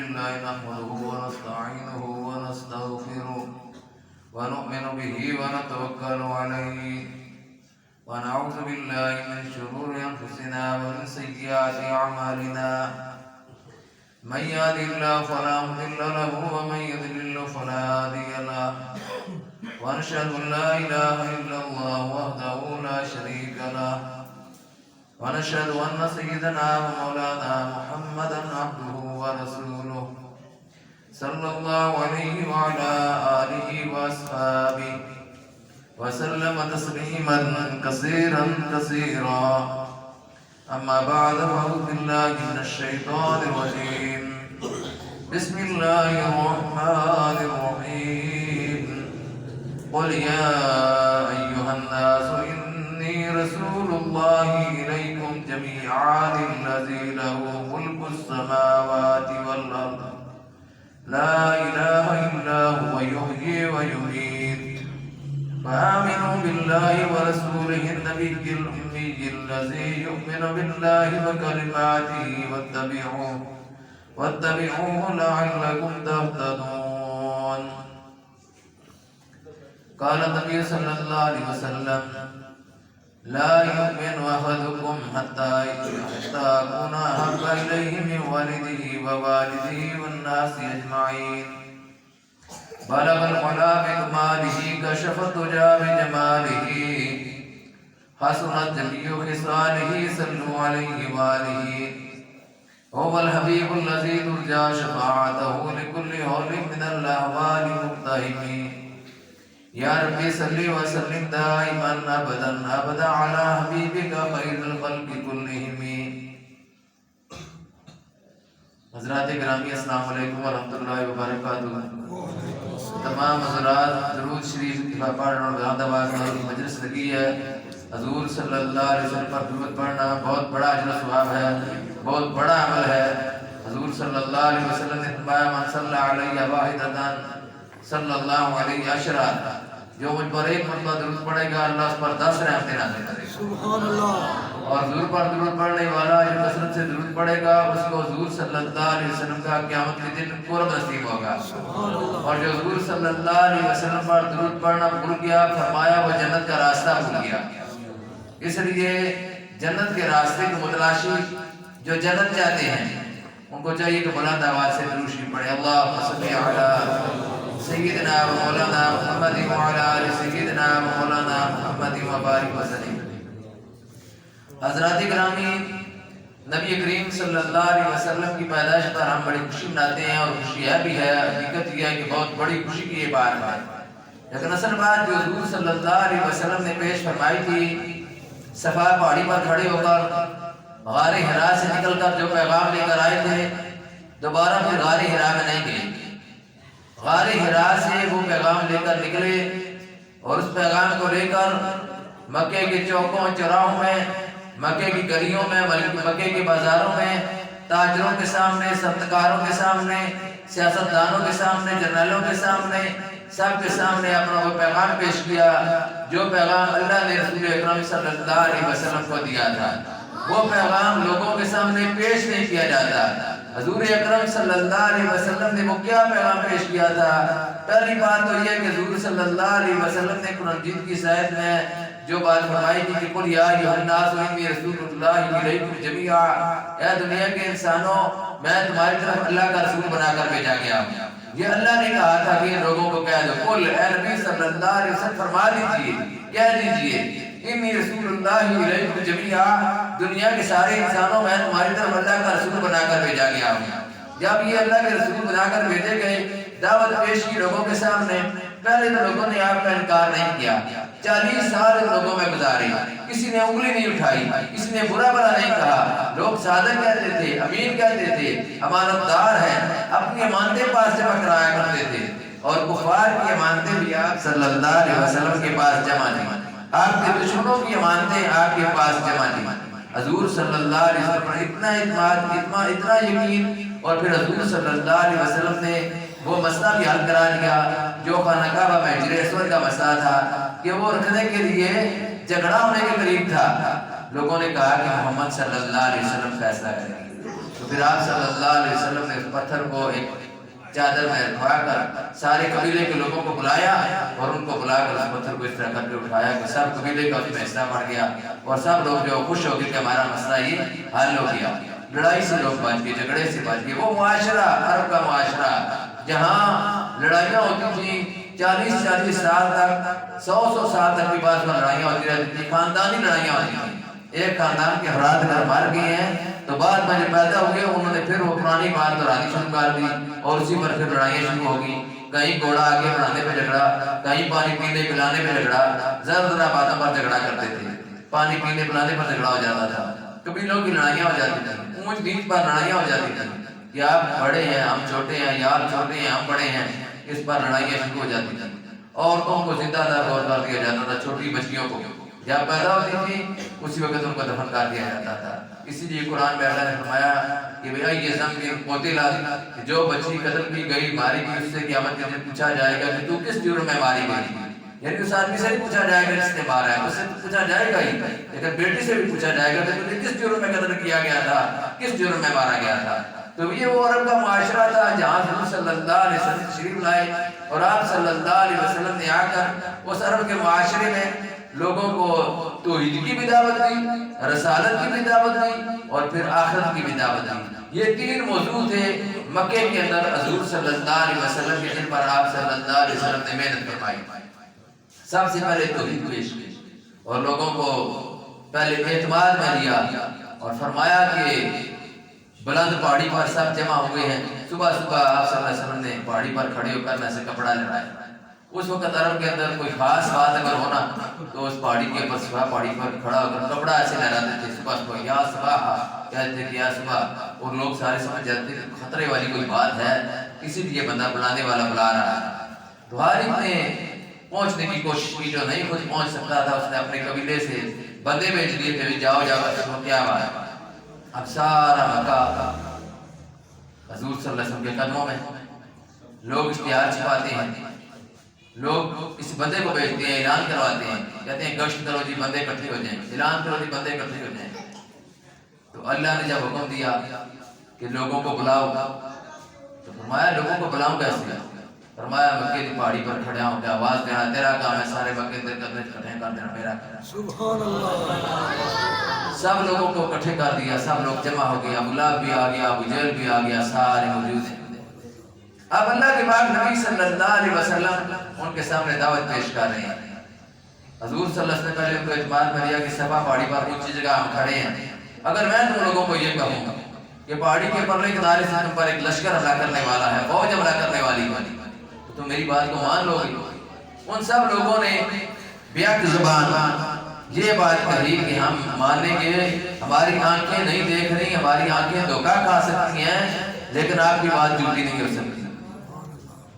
لله نحمده ونستعينه ونستغفره ونؤمن به ونتوكل عليه ونعوذ بالله من شرور أنفسنا ومن سيئات أعمالنا من يهده الله فلا مضل له ومن يضلل فلا هادي له ونشهد أن لا إله إلا الله وحده لا شريك له ونشهد أن سيدنا ومولانا محمدا عبده ورسوله صلى الله عليه وعلى آله وأصحابه وسلم تسليما كثيرا كثيرا أما بعد فأعوذ بالله من الشيطان الرجيم بسم الله الرحمن الرحيم قل يا أيها الناس إني رسول الله إليكم جميعا الذي له ملك السماوات والأرض لا إله إلا هو يحيي ويميت فآمنوا بالله ورسوله النبي الأمي الذي يؤمن بالله وكلماته واتبعوه لعلكم تهتدون. قال النبي صلى الله عليه وسلم لا يؤمن أحدكم حتى أكون أحب إليه من والده ووالده والناس أجمعين. بلغ العلا بكماله كشف الدجى بجماله حسنت جميع خصاله صلوا عليه وآله. هو الحبيب الذي ترجى شفاعته لكل هول من الأهوال مقتحم. يا ربي صل وسلم دائما أبدا على حبيبك خير الخلق كلهم. حضرات گرامی السلام علیکم ورحمۃ اللہ وبرکاتہ. تمام حضرات درود شریف پڑھنا اور بلند آواز میں مجلس لگی ہے. حضور صلی اللہ علیہ وسلم پر درود پڑھنا بہت بڑا اجر و ثواب ہے, بہت بڑا عمل ہے. حضور صلی اللہ علیہ وسلم نے فرمایا من صلی علیہ واحدۃ صلی اللہ علیہ عشرہ, جو مجھ پر ایک مرتبہ درود پڑھے گا اللہ اس پر 10 رحمتیں نازل کرے گا. سبحان اللہ. اور حضور پر درود پڑھنے والا جو کثرت سے درود پڑھے گا اس کو حضور صلی اللہ علیہ وسلم کا قیامت کے دن قرب نصیب ہوگا. اور جو حضور صلی اللہ علیہ وسلم پر درود پڑھنا بھول گیا, فرمایا وہ جنت کا راستہ بھول گیا. اس لیے جنت کے راستے کو متلاشی جو جنت جاتے ہیں ان کو چاہیے کہ بلند آواز سے درود شریف پڑھیں. اللہم صلی علی سیدنا و مولانا محمد وعلی آل سیدنا و مولانا محمد وبارک وسلم. حضرات گرامی, نبی کریم صلی اللہ علیہ وسلم کی پیدائش پر ہم بڑی خوشی مناتے ہیں اور خوشی ہے بھی ہے. حقیقت یہ ہے کہ بہت بڑی خوشی کی یہ بات ہے. لیکن اصل بات جو حضور صلی اللہ علیہ وسلم نے پیش فرمائی تھی, صفا پہاڑی پر کھڑے ہو کر غار حرا سے نکل کر جو پیغام لے کر آئے تھے, دوبارہ پھر غار حرا میں نہیں گئے. غار حرا سے وہ پیغام لے کر نکلے اور اس پیغام کو لے کر مکے کے چوکوں چوراہوں میں, مکے کی گلیوں میں, مکے کے بازاروں میں, تاجروں کے سامنے, صنعتکاروں کے سامنے, سیاستدانوں کے سامنے, جرنیلوں کے سامنے, سب کے سامنے اپنا وہ پیغام پیش کیا جو پیغام اللہ نے رسول اکرم صلی اللہ علیہ وسلم کو دیا تھا. وہ پیغام لوگوں کے سامنے پیش نہیں کیا جاتا. حضور اکرم صلی اللہ علیہ وسلم نے وہ کیا پیغام پیش کیا تھا؟ پہلی بات تو یہ کہ حضور صلی اللہ علیہ وسلم نے قرآن مجید کی آیت میں جو بات فرمائی تھی کہ قل یا ایھا الناس انی رسول اللہ الیکم جمیعا, اے دنیا کے انسانوں میں تمہاری طرف اللہ کا رسول بنا کر بھیجا گیا ہوں. یہ اللہ نے کہا تھا کہ ان لوگوں کو کہہ دو, قل اے نبی صلی اللہ علیہ وسلم فرما دیجئے, کہہ دیجئے انی رسول اللہ الیکم جمیعا, دنیا کے سارے انسانوں میں تمہاری طرف اللہ کا رسول بنا کر بھیجا گیا ہوں. جب یہ اللہ کے رسول بنا کر بھیجے گئے, دعوت پیش کی لوگوں کے سامنے, پہلے تو لوگوں نے آپ کا انکار نہیں کیا. 40 سال لوگوں میں گزارے, کسی نے انگلی نہیں اٹھائی, کسی نے برا بھلا نہیں کہا. لوگ صادق کہتے تھے, امین کہتے تھے, امانت دار ہیں, اپنی امانتیں پاس جمع کرایا کرتے تھے. اور کفار کی امانتیں بھی آپ صلی اللہ علیہ وسلم کے پاس جمع نہیں, آپ کے دشمنوں کی امانتیں آپ کے پاس جمع نہیں. حضور صلی اللہ علیہ وسلم پر اتنا اعتماد, اتنا یقین, اور پھر حضور صلی اللہ علیہ وسلم نے وہ مسئلہ بھی حل کرا لیا جو خانہ کعبہ میں حجر اسود کا مسئلہ تھا کہ وہ رکھنے کے لیے جھگڑا ہونے کے قریب تھا. لوگوں نے کہا کہ محمد صلی اللہ علیہ وسلم فیصلہ کریں گے. پھر آپ صلی اللہ علیہ وسلم نے اس پتھر کو ایک چادر میں رکھوا کر سارے قبیلے کے لوگوں کو بلایا اور ان کو بلا کر اس پتھر کو اس طرح کر کے اٹھایا کہ سب قبیلے کا اس میں حصہ پڑ گیا اور سب لوگ جو خوش ہو گئے کہ ہمارا مسئلہ یہ حل ہو گیا. لڑائی سے لوگ بچ گئے, جھگڑے سے بچ گئے. وہ معاشرہ, عرب کا معاشرہ جہاں لڑائیاں ہوتی تھیں 40 سال تک, 100 سال تک بھی بعض میں لڑائیاں ہوتی رہتی تھیں, خاندانی لڑائیاں ہوتی تھیں. ایک خاندان کے افراد اگر مر گئے ہیں تو بعد میں جو پیدا ہوئے انہوں نے پھر وہ پرانی بات دہرانی شروع کر دی اور اسی پر پھر لڑائیاں شروع ہوگی. کہیں گھوڑا آگے بڑھانے پہ جھگڑا, کہیں پانی پینے پلانے پہ جھگڑا, ذرا باتوں پر جھگڑا کرتے تھے. پانی پینے پلانے پر جھگڑا ہو جاتا تھا, قبیلوں کی لڑائیاں ہو جاتی تھیں, اونچ نیچ پر لڑائیاں ہو جاتی تھیں کہ آپ بڑے ہیں ہم چھوٹے ہیں, یا آپ چھوٹے ہیں ہم بڑے ہیں. اس پر لڑائیاں شروع ہو جاتی تھیں. عورتوں کو زندہ دار غور کر دیا جاتا تھا, چھوٹی بچیوں کو جب پیدا ہوتی تھی اسی وقت ان کو دفن کر دیا جاتا تھا. اسی لیے قرآن میں اللہ نے فرمایا کہ بھئی یہ ذنب قتل, جو بچی قتل کی گئی ماری گئی اس سے قیامت کے دن پوچھا جائے گا کہ تو کس جرم میں ماری گئی. یعنی اس آدمی سے بھی پوچھا جائے گا جس نے مارا ہے, اس سے پوچھا جائے گا ہی, لیکن بیٹی سے بھی پوچھا جائے گا کہ تجھے کس جرم میں قتل کیا گیا تھا, کس جرم میں مارا گیا تھا. تو یہ وہ عرب کا معاشرہ تھا جہاں حضور صلی اللہ علیہ وسلم تشریف لائے اور آپ صلی اللہ علیہ وسلم نے آ کر اس عرب کے معاشرے میں لوگوں کو توحید کی بھی دعوت دی, رسالت کی بھی دعوت دی اور پھر آخرت کی بھی دعوت دی. یہ 3 موضوع تھے مکے کے اندر حضور صلی اللہ علیہ وسلم کے, جن پر آپ صلی اللہ علیہ وسلم نے محنت فرمائی. سب سے پہلے توحید پیش کی اور لوگوں کو پہلے اعتماد میں لیا اور فرمایا کہ بلند پہاڑی پر سب جمع ہوئے ہیں. صبح آپ صلی اللہ علیہ وسلم نے پہاڑی پر کھڑے ہو کر میں سے کپڑا لڑایا. اس وقت عرب کے اندر کوئی خاص بات اگر ہونا تو اس پہاڑی کے اوپر صبح پہاڑی پر کھڑا ہو کر کپڑا ایسے لہراتے تھے. صبح یا صبح کہتے تھے کہ یا صبح, اور لوگ سارے سمجھ جاتے تھے خطرے والی کوئی بات ہے, اسی لیے بندہ بلانے والا بلا رہا ہے. تو ہر ایک نے پہنچنے کی کوشش کی, جو نہیں خود پہنچ سکتا تھا اس نے اپنے قبیلے سے بندے بھیج دیے تھے, جاؤ جاؤ کیا بات ہے. اب سارا مکہ حضور صلی اللہ علیہ وسلم کے قدموں میں, لوگ اشتہار چھپاتے ہیں, لوگ اس بندے کو بھیجتے ہیں, اعلان کرواتے ہیں, کہتے ہیں گشت کرو جی بندے اکٹھے ہو جائیں, اعلان کرو جی بندے اکٹھے ہو جائیں. تو اللہ نے جب حکم دیا کہ لوگوں کو بلاؤ تو فرمایا لوگوں کو بلاؤں کیسے؟ فرمایا مکے کی پہاڑی پر کھڑے ہوں کہ آواز دینا تیرا کام ہے, سارے مکے کے قدمے اکٹھے کر دینا میرا کام. سبحان اللہ. سب لوگوں کو اکٹھے کر دیا, سب لوگ جمع ہو گئے. ابو لہب بھی آ گیا, ابو جہل بھی آ گیا, سارے موجود ہیں. اب اللہ کے پاک نبی صلی اللہ علیہ وسلم ان کے سامنے دعوت پیش کر رہے ہیں. حضور صلی اللہ علیہ وسلم پہلے ان کو اعتماد میں لیا کہ صفا پہاڑی پر اونچی جگہ ہم کھڑے ہیں, اگر میں تم لوگوں کو یہ کہوں گا کہ پہاڑی کے پرلے کنارے سے تم پر ایک لشکر حملہ کرنے والا ہے, فوج حملہ کرنے والی ہے, تو تم میری بات کو مان لو گے؟ ان سب لوگوں نے بیعت زبان یہ بات کہی کہ ہم مانیں گے, ہماری آنکھیں نہیں دیکھ رہی, ہماری آنکھیں دھوکہ کھا سکتی ہیں, لیکن آپ کی بات جھوٹی نہیں ہو سکتی,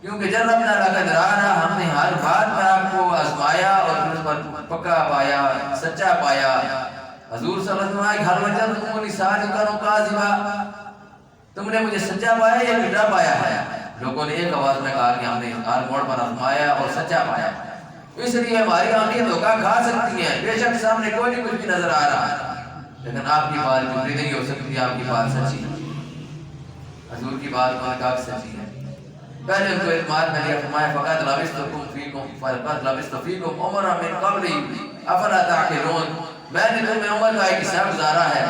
کیونکہ جب اپنا لقد رہا ہم نے ہر بات پر آپ کو آزمایا اور پھر اس پر پکا پایا, سچا پایا. حضور صلی اللہ علیہ وسلم ہر وجہ تمہیں ساتھ کرو کاذبا, تم نے مجھے سچا پایا یا جھوٹا پایا ہے؟ لوگوں نے ایک آواز میں کہا کہ ہم نے ہر موڑ پر آزمایا اور سچا پایا, اس لیے ہماری آنکھیں دھوکہ کھا سکتی ہیں. بے شک سامنے کوئی نہیں کچھ بھی نظر آ رہا ہے, لیکن آپ کی بات جھوٹی نہیں ہو سکتی, آپ کی بات سچی ہے. حضور کی بات واقعی سچی ہے. پہلے ان کو اعتماد میں لیا, فرمایا فقط لبثت فیکم عمرا من قبلی افلا تعقلون, میں نے تمہیں عمر کا ایک حصہ گزارا ہے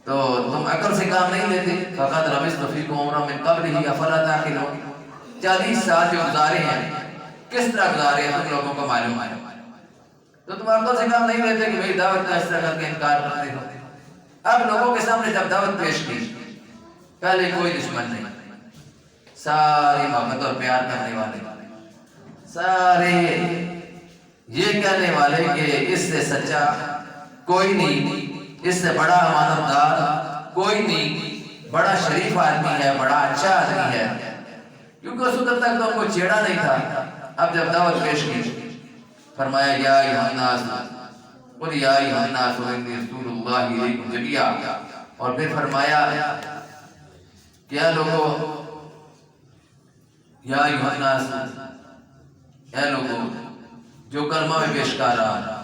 تو تم عقل سے کام نہیں لیتے. فقط لبثت فیکم عمرا من قبلی افلا تعقلون, 40 سال جو گزارے ہیں کس طرح گزارے ہیں تم لوگوں کو معلوم ہے, تو تم عقل سے کام نہیں لیتے کہ بھئی دعوت کا اس طرح کر کے انکار کرتے ہو. اب لوگوں کے سامنے جب دعوت پیش کی, پہلے کوئی دشمن نہیں, سارے محبت اور پیار کرنے والے, سارے یہ کہنے والے کہ اس سے سچا کوئی نہیں, اس سے بڑا امانت دار کوئی نہیں, بڑا شریف آدمی ہے, بڑا اچھا آدمی ہے, کیونکہ اس وقت تک تو ان کو چھیڑا نہیں تھا. اب جب دعوت پیش کی فرمایا یا ایھا الناس قل یا ایھا الناس انی رسول اللہ الیکم جمیعا, اور پھر فرمایا کیا لوگوں, یا ایھا الناس اے لوگوں جو کلمہ میں پیش کر رہا,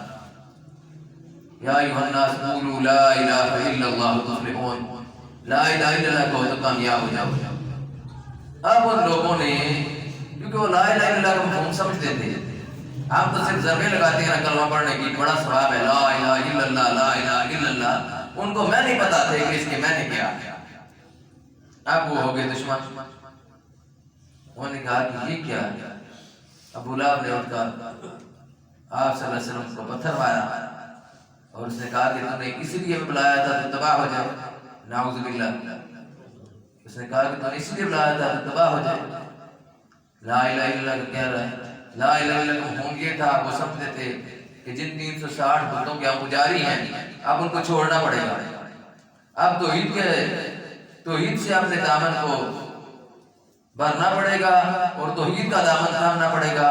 یا ایھا الناس قولوا لا الہ الا اللہ تفلحون, لا الہ الا اللہ کہو تو کامیاب ہو جاؤ. اب ان لوگوں نے کیونکہ وہ لا الہ الا اللہ کا مفہوم سمجھتے تھے. آپ تو صرف ضربے لگاتے ہیں کلمہ پڑھنے کی بڑا ثواب ہے لا الہ الا اللہ لا الہ الا اللہ. ان کو میں نہیں پتا تھے کہ اس کے میں نے کیا. اب وہ ہو گئے دشمن. انہوں نے کہا کہ یہ کیا ہے. ابو لہب نے ان کا آپ صلی اللہ علیہ وسلم کو پتھر مارا اور اس نے کہا کہ تم نے اسی لیے بلایا تھا تو تباہ ہو جائے. نعوذ باللہ. اس نے کہا کہ تم نے اسی لیے بلایا تھا تو تباہ ہو جائے. لا الہ الا اللہ کہہ رہا ہے. لا الہ الا اللہ کا مفہوم یہ تھا وہ سمجھتے تھے کہ جن 360 بتوں کے ہم پجاری ہیں اب ان کو چھوڑنا پڑے گا. اب توحید سے اپنے دامن کو بھرنا پڑے گا اور توحید کا دامن تھامنا پڑے گا.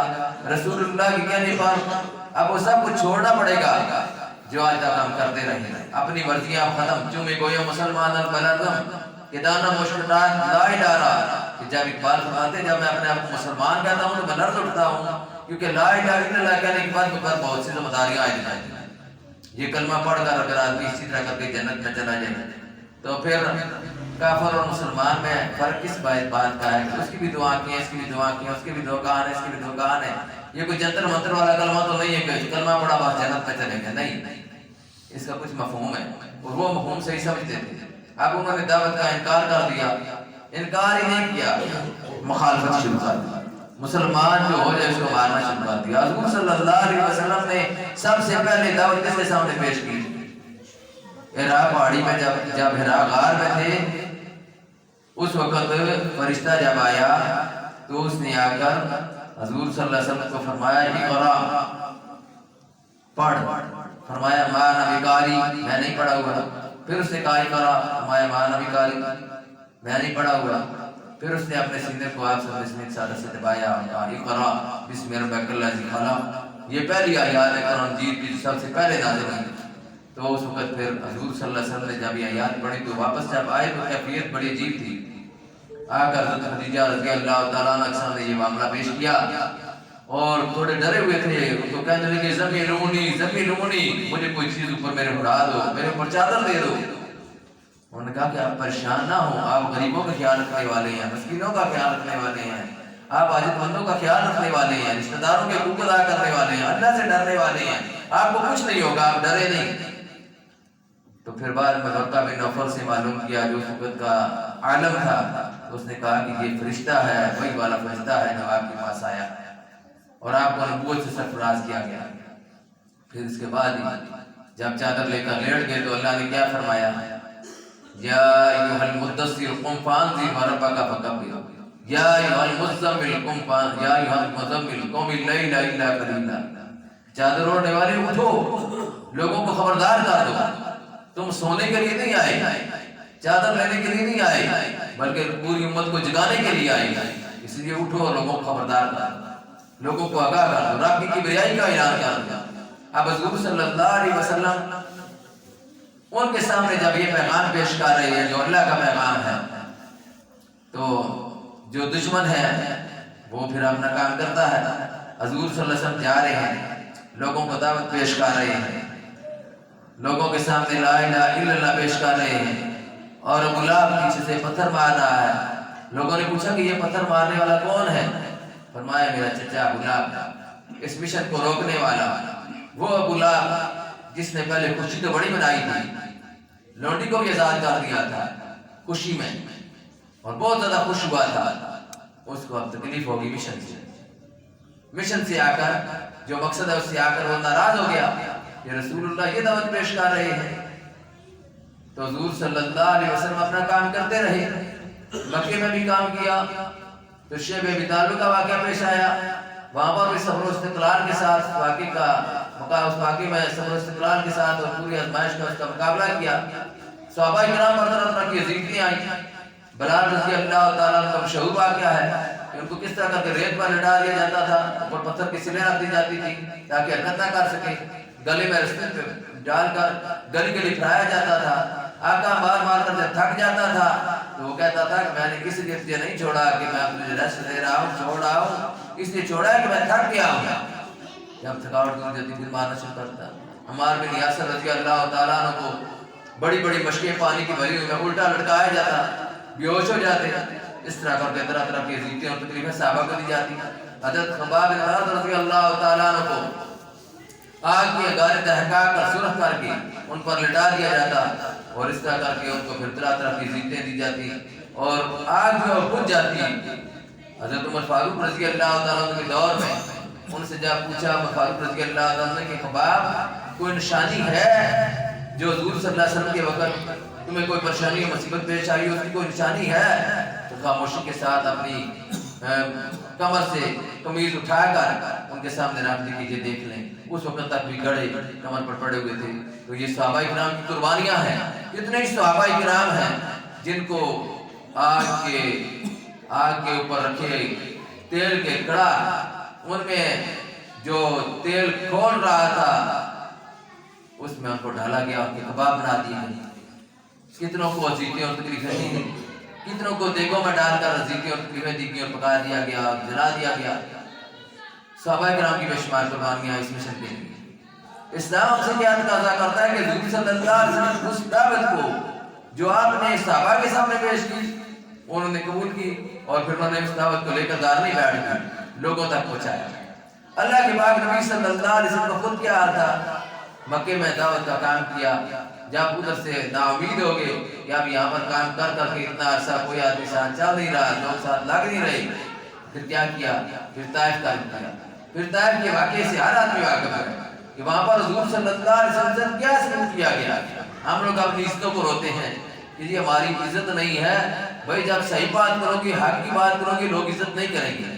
رسول اللہ کے کہنے پر اب وہ سب کچھ چھوڑنا پڑے گا جو آج تک ہم کرتے رہے. اپنی مرضیاں ختم. چومے گویا مسلمان البلدم کہ دانا مشکلات لا ڈارا. کہ جب اقبال فرماتے جب میں اپنے آپ کو مسلمان کہتا ہوں تو میں لرز اٹھتا ہوں کیونکہ لا الہ الا اللہ کہنے کے بعد پر بہت سی ذمہ داریاں آئی جائیں. یہ کلمہ پڑھ کر اگر آدمی اسی طرح کر کے جنت میں چلا جائے تو پھر کافر اور مسلمان میں فرق کس بات کا ہے. اس کی بھی دعا کی ہیں اس کی بھی دعا کی ہیں اس کی بھی دعا ہے اس کی بھی دعا ہے. یہ کوئی جنتر منتر والا کلمہ تو نہیں ہے کہ کلمہ پڑھا بس جنت میں چلیں گے. نہیں, اس کا کچھ مفہوم ہے اور وہ مفہوم صحیح سمجھتے تھے. اب انہوں نے دعوت کا انکار کر دیا. انکار ہی نہیں کیا, مخالفت شروع کر دی. مسلمان جو ہو جائے اس کو مارنا شروع کر دیا. حضور صلی اللہ علیہ وسلم نے سب سے پہلے دعوت کس کے سامنے پیش کی؟ ہرا پہاڑی میں جب ہرا غار میں تھے اس وقت فرشتہ جب آیا تو اس نے آ کر حضور صلی اللہ علیہ وسلم کو فرمایا اقرا پڑھ. فرمایا ما انا بقاری میں نہیں پڑھا ہوا. پھر اس نے کہا اقرا. فرمایا ما انا بقاری میں نہیں پڑھا ہوا. پھر اس نے اپنے سینے کو آپ سے بسم اللہ سے دبایا اور کہا اقرا بسم ربک الذی خلق. یہ پہلی آیات ہے قرآن مجید کی سب سے پہلے نازل ہوئی. تو اس وقت پھر حضور صلی اللہ علیہ وسلم نے جب یہ آیات پڑھی تو واپس جب آئے تو کیفیت بڑی عجیب تھی. آ کر حضرت خدیجہ رضی اللہ تعالیٰ عنہ کے سامنے یہ معاملہ پیش کیا اور تھوڑے ڈرے ہوئے تھے. ان کو کہنے لگے زملونی مجھے کوئی چیز اوپر میرے اڑا دو, میرے اوپر چادر دے دو. انہوں نے کہا کہ آپ پریشان نہ ہوں, آپ غریبوں کا خیال رکھنے والے ہیں, مسکینوں کا خیال رکھنے والے ہیں, آپ حاجت مندوں کا خیال رکھنے والے ہیں, رشتہ داروں کے حقوق ادا کرنے والے ہیں, اللہ سے ڈرنے والے ہیں, آپ کو کچھ نہیں ہوگا, آپ ڈرے نہیں. تو پھر بعد میں ورقہ بن نوفل سے معلوم کیا جو اس وقت کا عالم تھا. اس نے کہا کہ یہ فرشتہ ہے, وہی والا فرشتہ ہے جو آپ کے پاس آیا اور آپ کو نبوت سے سرفراز کیا گیا. پھر اس کے بعد جب چادر لے کر لیٹ گئے تو اللہ نے کیا فرمایا, یا ایھا المدثر قم فانذر وربک فکبر یا ایھا المزمل قم اللیل الا قلیلا. چادر اوڑھنے والے اٹھو, لوگوں کو خبردار کر دو, تم سونے کے لیے نہیں آئے, چادر لینے کے لیے نہیں آئے, بلکہ پوری امت کو جگانے کے لیے آئے. اس لیے اٹھو اور لوگوں کو خبردار کر دو, لوگوں کو آگاہ کر دو, رب کی کبریائی کا اعلان کر دو. اب حضور صلی اللہ علیہ وسلم ان کے سامنے جب یہ پیغام پیش کر رہے ہیں جو اللہ کا پیغام ہے تو جو دشمن ہے وہ پھر اپنا کام کرتا ہے. حضور صلی اللہ علیہ وسلم جا رہے ہیں, لوگوں کو دعوت پیش کر رہے ہیں, لوگوں کے سامنے لا الہ الا اللہ پیش کر رہے ہیں اور ابو لہب پیچھے سے پتھر مار رہا ہے. لوگوں نے پوچھا کہ یہ پتھر مارنے والا کون ہے؟ فرمایا میرا چچا ابو لہب, اس مشن کو روکنے والا وہ ابو لہب جس نے پہلے خوشی تو بڑی منائی تھی, لونڈی کو بھی آزاد کر دیا تھا خوشی میں اور بہت زیادہ خوش ہوا تھا. اس کو اب تکلیف ہوگی مشن سے آ کر جو مقصد ہے اس سے آ کر وہ ناراض ہو گیا کہ رسول اللہ یہ دعوت پیش کر رہے ہیں. تو حضور صلی اللہ علیہ وسلم اپنا کام کرتے رہے, مکے میں بھی کام کیا. تو شیب ابی طالب کا واقعہ پیش آیا, وہاں پر بھی صبر و استقلال کے ساتھ اس واقعے میں صبر و استقلال کے ساتھ اور پوری آزمائش کا اس کا مقابلہ کیا. صحابہ کرام پر طرح طرح کی عزیمتیں آئیں. بلال رضی اللہ تعالیٰ عنہ کا مشہور واقعہ ہے کہ ان کو کس طرح کر کے ریت پر لٹا دیا جاتا تھا, اوپر پتھر کی سلیں رکھ دی جاتی تھی تاکہ حرکت نہ کر سکے, گلے میں رستے پہ ڈال کر گلی گلی پھرایا جاتا تھا. آقا مار مار کر جب تھک جاتا تھا تو وہ کہتا تھا کہ میں نے کسی لیے تجھے نہیں چھوڑا کہ میں تجھے ریسٹ دے رہا ہوں, چھوڑ رہا ہوں, اس لیے چھوڑا ہے کہ میں تھک گیا ہوں. جب تھکاوٹ دور جاتی پھر مارنا شروع کرتا. عمار بن یاسر رضی اللہ تعالیٰ عنہ کو بڑی بڑی مشکیں پانی کی بھری ہوئی الٹا لٹکایا جاتا، بے ہوش ہو جاتے۔ اس طرح کر کے طرح طرح کی اذیتیں اور تکلیفیں صحابہ کو دی جاتی۔ حضرت خباب بن عرد رضی اللہ تعالیٰ عنہ کو آگ کی انگاریں دہکا کر سرخ کر کے ان پر لٹا دیا جاتا، اور اس طرح کر کے ان کو پھر طرح طرح کی اذیتیں دی جاتی اور آگ جو بجھ جاتی۔ حضرت عمر فاروق رضی اللہ تعالیٰ عنہ کے دور میں ان سے جب پوچھا عمر فاروق رضی اللہ تعالیٰ عنہ کہ خباب کوئی نشانی ہے جو حضور صلی اللہ علیہ وسلم کے وقت تمہیں کوئی پریشانی اور مصیبت پیش آئی، اس کی کوئی نشانی ہے؟ تو خاموشی کے ساتھ اپنی کمر سے قمیض اٹھا کر ان کے سامنے رکھ دی کہ یہ دیکھ لیں۔ اس وقت تک بھی گڑے کمر پر پڑے ہوئے تھے۔ تو یہ صحابہ کرام کی قربانیاں ہیں۔ کتنے ہی صحابہ کرام ہیں جن کو آگ کے اوپر رکھے تیل کے کڑا، ان میں جو تیل کھول رہا تھا اس میں ان کو ڈالا گیا اور کباب بنا دیا گیا۔ کتنوں کو اذیتیں اور تکلیفیں دی گئی، کتنوں کو دیگوں میں ڈال کر اذیتیں اور تکلیفیں دی گئی اور پکا دیا گیا اور جلا دیا گیا۔ صحابہ کرام کی بے شمار قربانیاں اس مشن کے لیے۔ اسلام ہم سے کیا تقاضا کرتا ہے کہ حضور صلی اللہ علیہ وسلم اس دعوت کو جو آپ نے صحابہ کے سامنے پیش کی انہوں نے قبول کی، اور پھر انہوں نے اس دعوت کو لے کر دار نہیں بیٹھ کر لوگوں تک پہنچایا۔ اللہ کے پاک نبی صلی اللہ علیہ وسلم کو خود کیا حال تھا؟ مکے میں دعوت کا کام کیا، جب ادھر سے نا امید ہو گئے کہ اب یہاں پر کام کر کر کے اتنا عرصہ کوئی آدمی ساتھ چل نہیں رہا، لوگ ساتھ لگ نہیں رہے، پھر کیا کیا؟ پھر طائف کا کیا۔ پھر طائف کے واقعے سے ہر آدمی واقف ہے کہ وہاں پر حضور صلی اللہ علیہ وسلم سے کیا سلوک کیا گیا۔ ہم لوگ اپنی عزتوں کو روتے ہیں کہ یہ ہماری عزت نہیں ہے۔ بھائی جب صحیح بات کرو گی، حق کی بات کرو گی، لوگ عزت نہیں کریں گے۔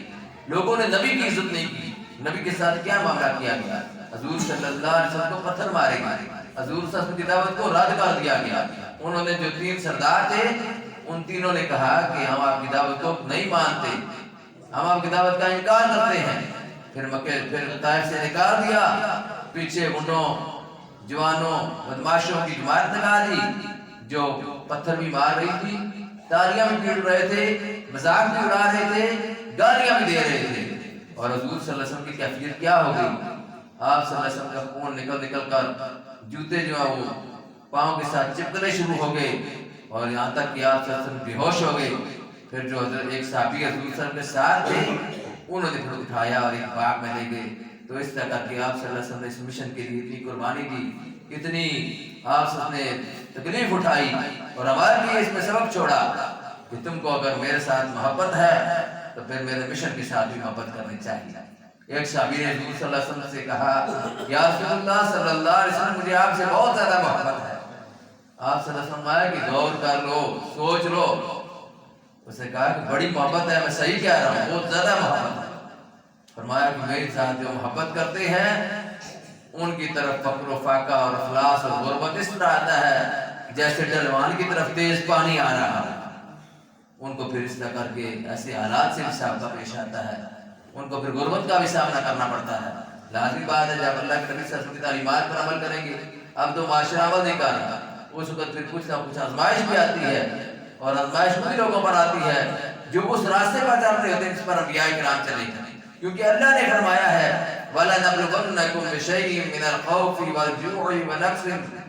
لوگوں نے نبی کی عزت نہیں کی۔ نبی کے ساتھ کیا معاملہ کیا گیا؟ حضور صلی اللہ علیہ وسلم کو پتھر مارے گئے، حضور صلی اللہ علیہ وسلم کی دعوت کو رد کر دیا گیا۔ انہوں نے جو 3 سردار تھے ان تینوں نے کہا کہ ہم آپ کی دعوت کو نہیں مانتے، ہم آپ کی دعوت کا انکار کرتے ہیں۔ پھر طائف سے نکال دیا، پیچھے انہوں جوانوں بدماشوں کی جماعت لگا دی جو پتھر بھی مار رہی تھی، تالیاں بھی پیٹ رہے تھے، مذاق بھی اڑا رہے تھے، گالیاں بھی دے رہے تھے۔ اور حضور صلی اللہ علیہ وسلم کی کیفیت کیا ہو گئی؟ آپ صلی اللہ علیہ وسلم کا خون نکل کر جوتے جو ہیں وہ پاؤں کے ساتھ چپکنے شروع ہو گئے، اور یہاں تک کہ آپ صلی اللہ علیہ وسلم بے ہوش ہو گئے۔ پھر جو حضرت ایک صحابی حضور صلی اللہ علیہ وسلم کے ساتھ تھے انہوں نے پھر اٹھایا اور ایک باغ میں لے گئے۔ تو اس طرح کر کے آپ صلی اللہ علیہ وسلم نے اس مشن کے لیے اتنی قربانی دی، اتنی آپ سب نے تکلیف اٹھائی، اور ہمارے لیے اس میں سبق چھوڑا کہ تم کو اگر میرے ساتھ محبت ہے تو پھر میرے مشن کے ساتھ بھی محبت کرنی چاہیے۔ ایک صحابی نے حضور صلی اللہ علیہ وسلم سے کہا یا رسول اللہ صلی اللہ علیہ وسلم مجھے آپ سے بہت زیادہ محبت ہے۔ آپ صلی اللہ علیہ وسلم آئے کہ غور کر لو، سوچ لو۔ اس نے کہا کہ بڑی محبت ہے، میں صحیح کہہ رہا ہوں، بہت زیادہ محبت ہے۔ فرمایا کہ میرے ساتھ جو محبت کرتے ہیں ان کی طرف فقر و فاقہ اور افلاس اور غربت اس طرح آتا ہے جیسے ڈلوان کی طرف تیز پانی آ رہا ہے۔ ان کو پھر اس طرح کر کے ایسے حالات سے بھی سامنا پیش آتا ہے، ان کو پھر غربت کا بھی سامنا کرنا پڑتا ہے۔ لازمی بات ہے جب اللہ کے نبی صلی اللہ علیہ وسلم کی تعلیمات پر عمل کریں گے، اب تو معاشرہ عمل نہیں کر رہا، اس وقت پھر کچھ نہ کچھ آزمائش بھی آتی ہے، اور آزمائش وہی لوگوں پر آتی ہے جو اس راستے پر چل رہے ہوتے ہیں جس پر انبیاء کرام چلے گئے، کیونکہ اللہ نے فرمایا ہے وَلَنَبْلُوَنَّكُمْ بِشَيْءٍ مِّنَ الْخَوْفِ وَالْجُوعِ وَنَقْصٍ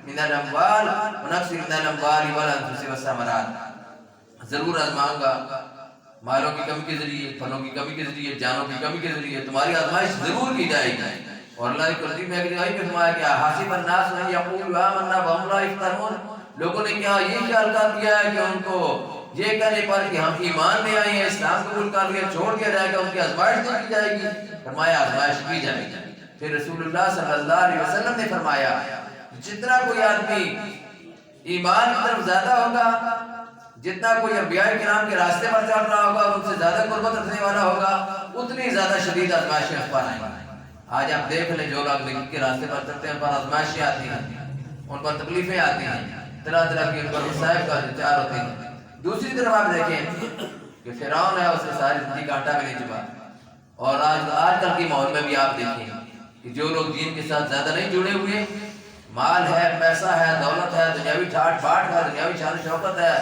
مِّنَ الْأَمْوَالِ وَالْأَنفُسِ وَالثَّمَرَاتِ، ضرور آزماؤں گا مالوں کی کمی کے ذریعے، پھلوں کی کمی کے ذریعے، جانوں کی کمی کے ذریعے، تمہاری آزمائش ضرور کی جائے گی۔ اور اللہ کی قرآن میں آئی کہ فرمایا کہ حاسب الناس ان یقولوا آمنا وهم لا یفتنون، لوگوں نے کیا یہ خیال کر دیا ہے کہ ان کو یہ کہنے پر کہ ہم ایمان میں آئے ہیں، اسلام قبول کر لیا، چھوڑ دیا جائے گا، ان کی آزمائش نہیں کی جائے گی۔ فرمایا آزمائش کی جائے گی۔ پھر رسول اللہ صلی اللہ علیہ وسلم نے فرمایا جتنا کوئی آدمی ایمان کی طرف زیادہ ہوگا، جتنا کوئی انبیاء کرام کے راستے پر چل رہا ہوگا، ان سے زیادہ قربت رکھنے والا ہوگا، اتنی زیادہ شدید آزمائشیں اس پر آئیں گی۔ آج آپ دیکھ لیں جو لوگ نیکی کے راستے پر چلتے ہیں ان پر آزمائشیں آتی ہیں، ان پر تکلیفیں آتی ہیں، طرح طرح کی ان پر مصائب کا انتظار ہوتے ہیں۔ دوسری طرف آپ دیکھیں کہ فرعون ہے، اس نے ساری زندگی کا آٹا بھی نہیں چبا، اور آج کل کے ماحول میں بھی آپ دیکھیں کہ جو لوگ دین کے ساتھ زیادہ نہیں جڑے ہوئے، مال ہے، پیسہ ہے، دولت ہے، دنیاوی ٹھاٹ باٹ ہے، دنیاوی شان و شوکت ہے،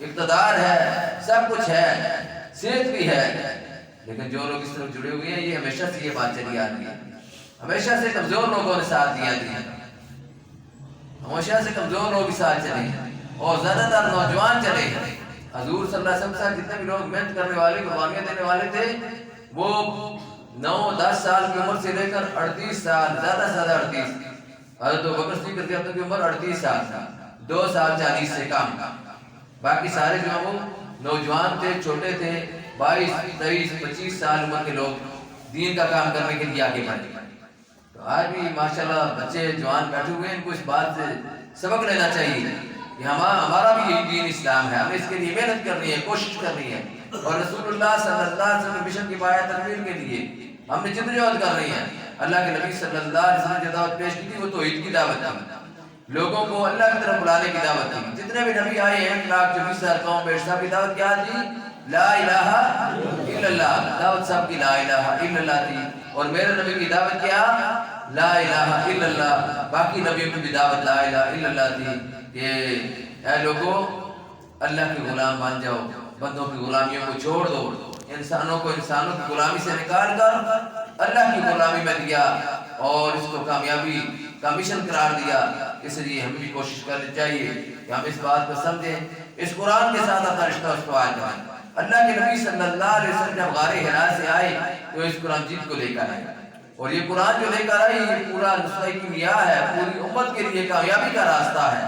اقتدار ہے، سب کچھ ہے، صحت بھی ہے، لیکن جو لوگ اس طرف جڑے ہوئے ہیں یہ ہمیشہ سے یہ بات چلی آ رہی ہے، ہمیشہ سے کمزور لوگوں نے ساتھ دیا۔ ہمیشہ سے کمزور لوگ ساتھ چلے اور زیادہ تر نوجوان چلے. حضور صلی اللہ علیہ وسلم سے جتنے بھی لوگ محنت کرنے والے قربانیاں دینے والے تھے وہ 9-10 سال کی عمر سے لے کر 38 سال زیادہ سے زیادہ 38. حضرت ابوبکر صدیق رضی اللہ عنہ کی عمر 38 سال تھا, 2 سال 40 سے کم. باقی سارے جو ہیں وہ نوجوان تھے, چھوٹے تھے, 22, 23, 25 سال عمر کے لوگ دین کا کام کرنے کے لیے آگے بڑھے. تو آج بھی ماشاءاللہ بچے جوان بیٹھے ہوئے ہیں, ان کو اس بات سے سبق لینا چاہیے کہ ہمارا بھی یہی دین اسلام ہے, ہمیں اس کے لیے محنت کرنی ہے, کوشش کرنی ہے. اور رسول اللہ صلی اللہ علیہ وسلم کے مشن کی پایہ تکمیل کے لیے ہم نے جدوجہد کر رہی ہے. اللہ کے نبی صلی اللہ علیہ وسلم جو دعوت پیش کی تھی وہ توحید کی دعوت تھی, لوگوں کو اللہ کی طرف بلانے کی دعوت تھی. جتنے بھی نبی آئے 1,24,000 قوم میں سب کی دعوت کیا تھی؟ لا الہ الا اللہ. دعوت سب کی لا الہ الا اللہ تھی. اور میرے نبی کی دعوت کیا؟ لا الہ الا اللہ. باقی نبیوں کی بھی دعوت لا الہ الا اللہ تھی کہ اے لوگوں اللہ کے غلام بن جاؤ, بندوں کی غلامیوں کو چھوڑ دو, انسانوں کو انسانوں کی غلامی سے نکال کر اللہ کی غلامی میں دیا اور اس کو کامیابی کا مشن قرار دیا. اس لیے ہمیں بھی کوشش کرنی چاہیے کہ ہم اس بات کو سمجھیں, اس قرآن کے ساتھ اپنا رشتہ استوار کریں. اللہ کے نبی صلی اللہ علیہ وسلم جب غار حرا سے آئے تو اس قرآن جیت کو لے کر آئے, اور یہ قرآن جو لے کر آئی یہ پورا نسخہ کیمیاء ہے, پوری امت کے لیے کامیابی کا راستہ ہے.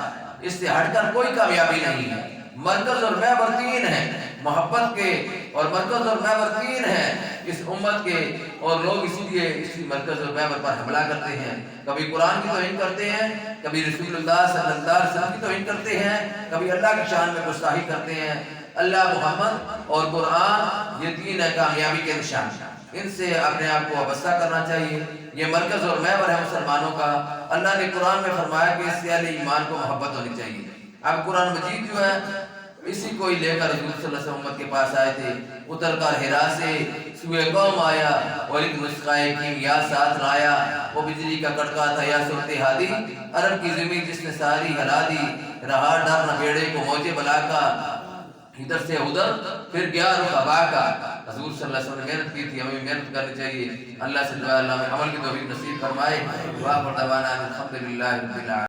اس سے ہٹ کر کوئی کامیابی نہیں ہے. مرکز اور محور تین ہیں محبت کے, اور مرکز اور محور تین ہیں اس امت کے, اور لوگ اسی لیے اسی مرکز اور محور پر حملہ کرتے ہیں. کبھی قرآن کی توہین کرتے ہیں, کبھی رسول اللہ صلی اللہ علیہ وسلم کی توہین کرتے ہیں, کبھی اللہ کی شان میں گستاخی کرتے ہیں. اللہ, محمد اور قرآن یہ تین ہے کامیابی کے نشان. ان سے اپنے آپ کو وابستہ کرنا چاہیے. یہ مرکز اور محور ہے مسلمانوں کا. اللہ نے قرآن میں فرمایا کہ اس سے اہل ایمان کو محبت ہونی چاہیے. اب قرآن مجید جو ہے اسی کو ہی لے کر حضور صلی اللہ علیہ وسلم امت کے پاس آئے تھے. اتر کر حرا سے سوئے قوم آیا اور ایک نسخہ کیمیاء ساتھ لایا. وہ بجلی کا کڑکا تھا یا صورت ہادی, عرب کی زمین جس نے ساری ہلا دی. رہا ڈر نہ بیڑے کو موجے بلا کا, ادھر سے ادھر پھر گیا رخ ہوا کا. حضور صلی اللہ علیہ وسلم نے محنت کی تھی, ہمیں محنت کرنی چاہیے. اللہ سے دعا اللہ میں عمل کی توفیق نصیب فرمائے. دعا پر دعوانا الحمدللہ رب العالمین.